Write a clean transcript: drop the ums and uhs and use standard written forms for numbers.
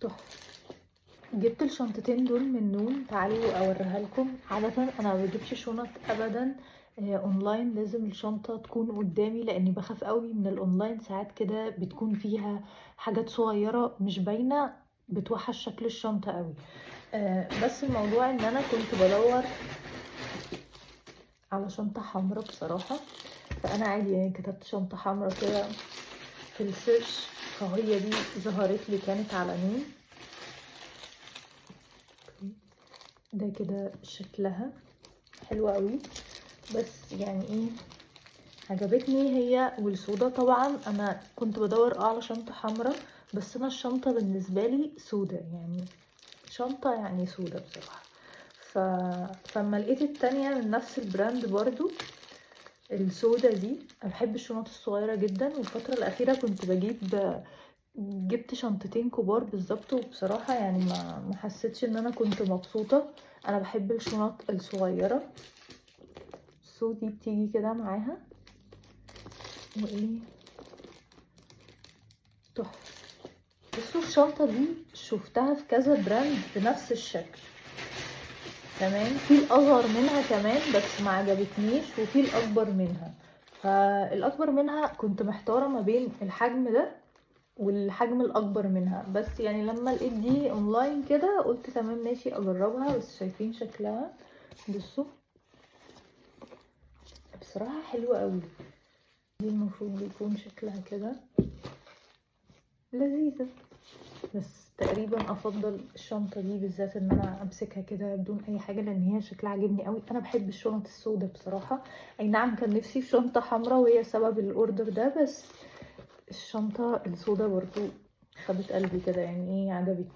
تحفة. جبت الشنطتين دول من نون، تعالوا اوريها لكم. عادة انا ما بجيبش شنط ابدا اونلاين، لازم الشنطة تكون قدامي لاني بخاف قوي من الاونلاين. ساعات كده بتكون فيها حاجات صغيرة مش باينة بتوحش شكل الشنطة قوي. بس الموضوع ان انا كنت بدور على شنطة حمرا بصراحة، فانا عادي يعني كتبت شنطة حمرا كده في السيرش، فهي دي ظهرت لي، كانت على نون. ده كده شكلها حلوة قوي، بس يعني ايه، عجبتني هي والسودا. طبعا انا كنت بدور على شنطة حمرا، بس انا الشنطة بالنسبة لي سودا، يعني شنطة يعني سودا بصراحة. فلما لقيت التانية من نفس البراند برضو السودا دي، انا بحب الشنط الصغيرة جدا، والفترة الاخيرة كنت جبت شنطتين كبار بالظبط، وبصراحة يعني ما حسيتش ان انا كنت مبسوطة. انا بحب الشنط الصغيرة. دي بتيجي كده معاها وايه، تحفة. بصوا الشنطة دي شفتها في كذا براند بنفس الشكل، تمام، في الاصغر منها كمان بس ما عجبتنيش، وفي الاكبر منها. فالاكبر منها كنت محتارة ما بين الحجم ده والحجم الاكبر منها، بس يعني لما لقيت دي اونلاين كده قلت تمام ماشي اجربها. بس شايفين شكلها، بصوا بصراحة حلوة قوي. دي المفروض يكون شكلها كده لذيذة، بس تقريبا افضل الشنطة دي بالذات ان انا امسكها كده بدون اي حاجة، لان هي شكلها عاجبني قوي. انا بحب الشنط السوداء بصراحة. اي نعم كان نفسي في شنطة حمراء وهي سبب الاوردر ده، بس الشنطة السوداء برضو خدت قلبي كده، يعني ايه، عجبتني.